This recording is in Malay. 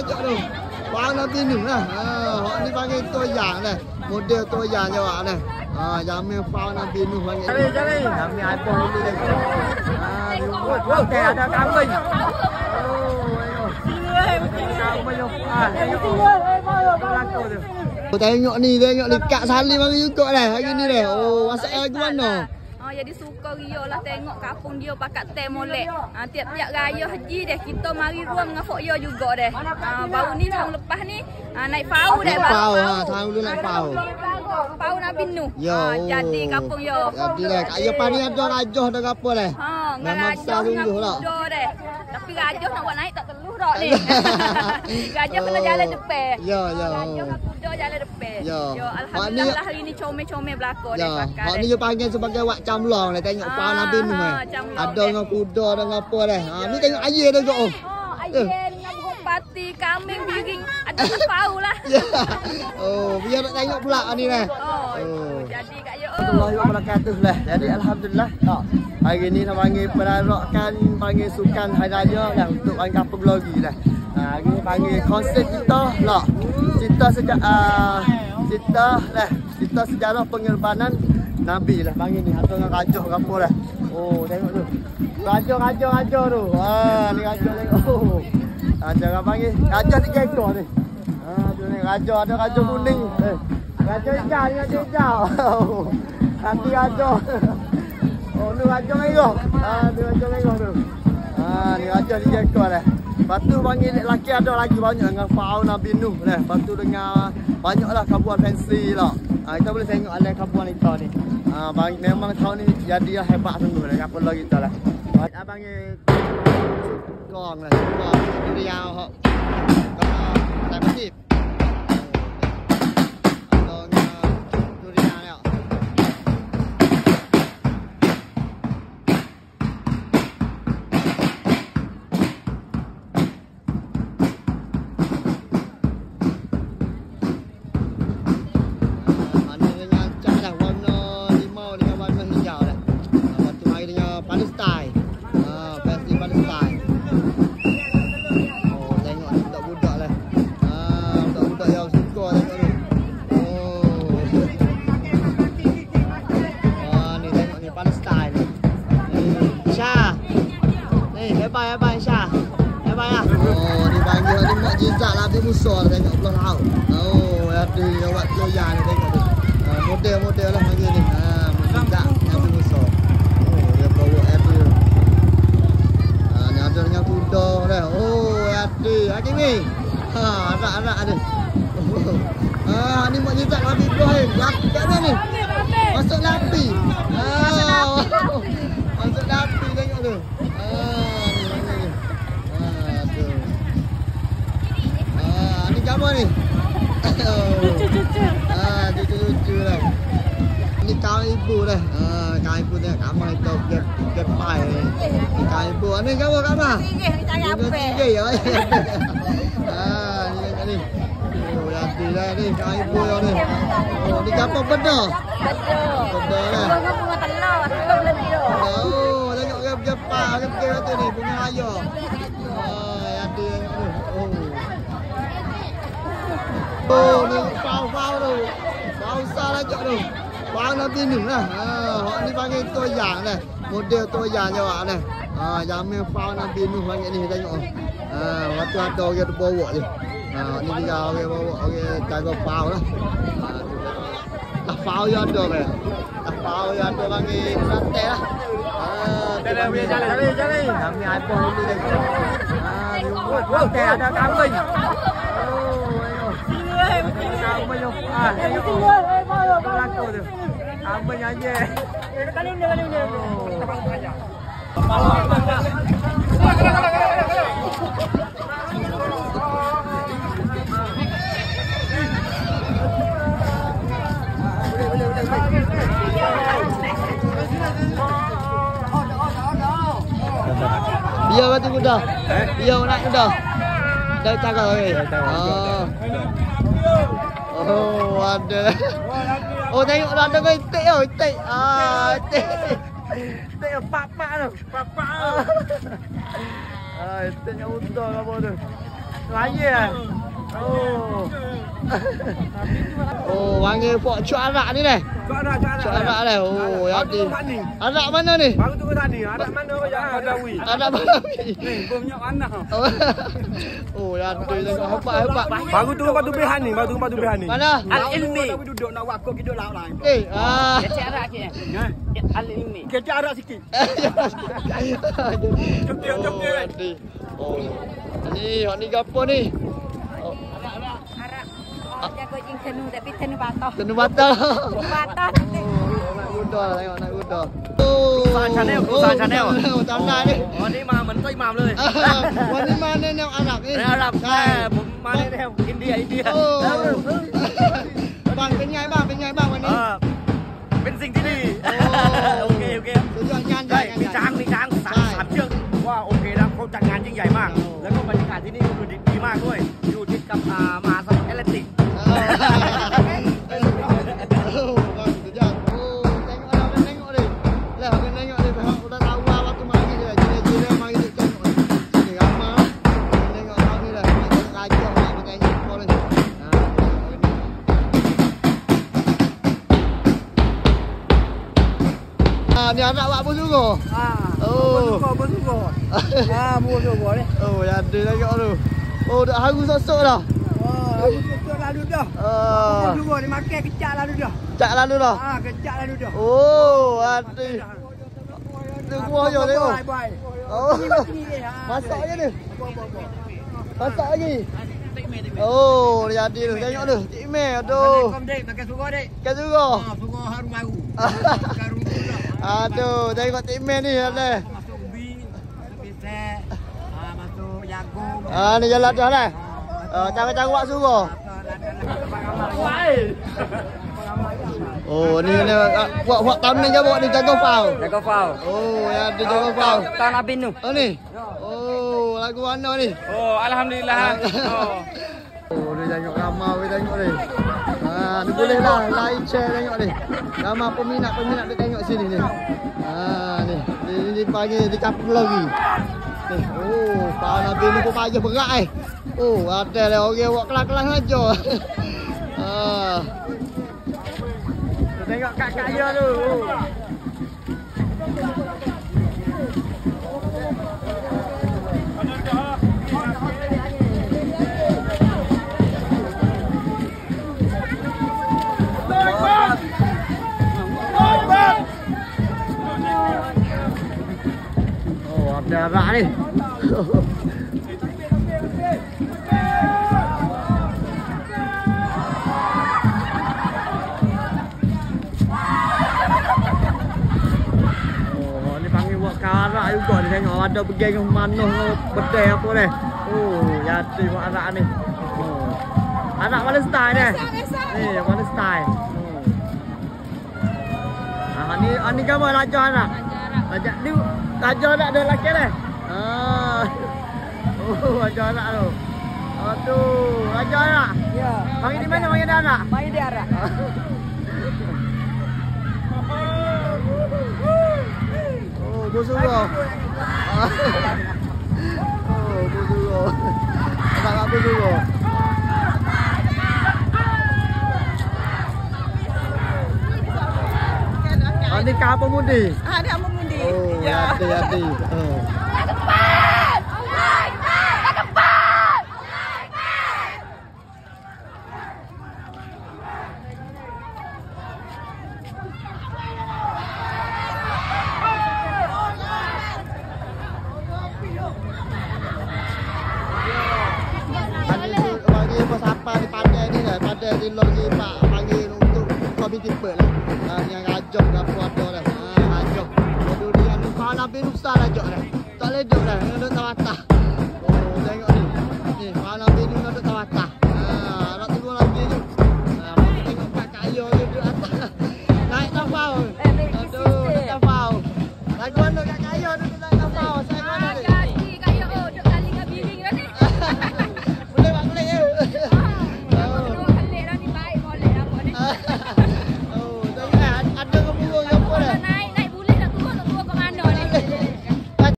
jap tu. Bang Nabi Nuh lah. Hak ni panggil toyang dah. Model toyang jawab dah. Jamin Bang Nabi Nuh panggil. Cari. Kami iPhone dulu dah. Okey, ada kambing. Tengok ni Kak Salim mari juga dah hari ni dah. Masak lagu mana? Jadi suka ria lah tengok kampung dia pakat teh molek. Tiap-tiap raya haji deh kita mari ruang dengan Fok Yo juga deh. Baru ni tahun lepas ni naik pau deh Pau tahun dulu naik pau. Pau Nabi Nuh. Jadi kampung yo. Jadi dah kat yo pani ada rajah dah apa dah. Memang besar sungguh lah. Tapi rajah nak buat naik tak teluh dak ni. Rajah kena jalan depan. Rajah kuda jalan depan. Alhamdulillah hari ni comel-comel belaka deh pakai. Hak ni dia panggil sebagai wak camlong dah tengok Pau Nabi Nuh. Ada dengan kuda dengan apa dah. Ni tengok air dah kok. Air dengan burung pati, kambing, biring, ada pau lah. Biar nak tengok pula ni dah. Jadi kat yo. Allah wabarakatuh lah. Jadi alhamdulillah. Hari ni nak panggil perarakan panggil sukan hari raya dah untuk orang kampung Glory dah. Hari ni panggil konsert kita lah. Cerita sejarah pengorbanan Nabi lah panggil ni. Atau dengan rajah ke apa dah. Tengok tu. Rajah tu. Ni rajah tengok. Jangan panggil rajah ni kekor ni. Tu ni rajah ada rajah kuning. Rajah hijau. Hati rajah. Ni rajah merah. Tu rajah merah tu. Ni rajah ni kekor dah. Lepas tu panggil lelaki ada lagi banyak dengan Pau Nabi Nuh dah. Lepas tu dengan banyaklah kabuan fancy lah. Kita boleh tengok ada kabuan kita ni. Memang tahun ni jadi hebat sungguh dah. Kapal lagi kita lah. Panggil gong lah. Durian hok. Tak pasif. Dipanggil ni mukjizat lah Nabi Musa tengok belah laut. Ada awak toyang ni tengok tu. Model lah panggil ni. Mukjizat Nabi Musa. Dia bawa air tu. Ni ada dengan kuda dah. Ada. Hakim ni. Arak ada. Ni mukjizat Nabi Ibrahim. Kat mana ni? Masuk lapi. Masuk lapi tengok tu. Ni gambar ni. Cucu lah. Ni kawan ibu dah. Kawan ibu tengok kamar itu gepai ni. Ni kawan ibu. Ni gambar kat mana? Ni cari apa? Ni. Jadi lah ni kawan ibu ni. Ni gambar benar. Benar lah. Bunga telur, telur lebih tu. Tengok gepai tu ni bunga raya. Ni pau tu. Pau besar lagi tu. Pau Nabi Nuh lah. Hak ni panggil toyang dah. Model toyang jawab dah. Jamin Pau Nabi Nuh panggil ni tengok. Waktu ada orang tu bawa je. Ni dia orang bawa orang jaga pau lah. Pau yang ada kan. Pau yang ada panggil santai lah. Cari. Kami iPhone dulu dah. Okey, ada kambing. Kambing yo. Kambing aja. Kali ni. Biar batu kuda. Biar nak kuda. Dah cakap okey. Ada. Tengok dah ada itik oh, itik. Itik. Itik pak-pak tu. Pak-pak. Itik yang unta apa tu. Raya. Oh. Oh, panggil pok cuk arak ni deh. Cuk arak deh. Oh, ya di. Arak mana ni? Baru turun tadi. Arak mana yang Badawi? Arak Badawi. Ni, bomnya mana? Oh, ya di. Hebat. Baru turun Batu Behan ni, baru turun Batu Behan ni. Mana? Al-Ilmi. Tapi duduk nak wakuk hidup lain. Kecik arak ke? Al-Ilmi. Kecik arak sikit. Coklat. Oh. Ni gapo ni? Jago jing tenu tapi tenu batah. Tenu batah. Batah. Nak udah tengok nak udah. Perusahaan channel. Channel ni. Oh ni mah mentoi mahเลย.วันนี้มาแนวอาหรับนี่ อาหรับใช่ผมมาแนวอินเดีย บางเป็นไงบ้างวันนี้ เป็นสิ่งที่ดีโอเค สุดยอดงานให ใช่ ญ่ มีช้างสามเชือกว่าโอเคนะเขาจัดงานยิ่งใหญ่มากแล้วก็บรรยากาศที่นี่ก็คือดีมากด้วยอยู่ติดกับมหาสมุทรแอตแลนติก สุดยอดโอ้tengok ni lah tengok ni udah tahu waktu mari dia jile mari dia tengok ni ramai tengok orang ni lah raja nak pakai uniform ni ni anak buat apa suruh apa suruh mua suruh ni ya ada tengok tu dah haru sosok dah aku tutup lalu dah. Dua ni makan kecak lalu dah. Kecak lalu dah. Kecak lalu dah. Oh, aduh. Tu buah je tengok. Oh. Masak je ni. Masak lagi. Oh, jadi tu. Tengok tu. Cik Meh aduh. Makan suruh dik. Makan suruh. Suruh harum baru. Aduh, tengok Cik Meh ni ada. Masuk ubi, masuk pisang, masuk jagung. Ni jalan dah lah. Cara-cara buat suruh. Oh, ni buat thumbnail je buat ni jago fau. Oh, ya dia jago fau. Tahun Abin tu. Oh ni. Oh, lagu mana ni? Oh, alhamdulillah. Oh, dia tengok ramai dia tengok ni. Ni boleh lah like share tengok ni. Ramai peminat dia tengok sini ni. Ni. Dia panggil di kampung lagi. Oh, Pak Nabi ni pun payah berat Oh, ada lah orang buat kelas-kelas aja. Tengok kat dia tu. Oh, ada arak ni. Arak juga dia tengok ada pergi dengan manuh bedai apa ni. Oh, jadi buat arak ni. Arak mana style ni? Ni mana style? Ni gambar raja arak. Raja ni raja arak ada lelaki ni. Oh, raja arak tu. Aduh, raja arak. Ya. Mari di mana mari di arak? Mari di arak. Busuk kau. Oh, busuk kau. Tak busuk kau. Ni kah pemundi? Dia pemundi. Oh, ya. Hati. Pandai di logi pak panggil untuk komiti per lah. Yang rajok dah puas dah. Rajok. Dulu dia ni kau Nabi Nusa rajok dah. Tak leduk dah. Duduk tak mata.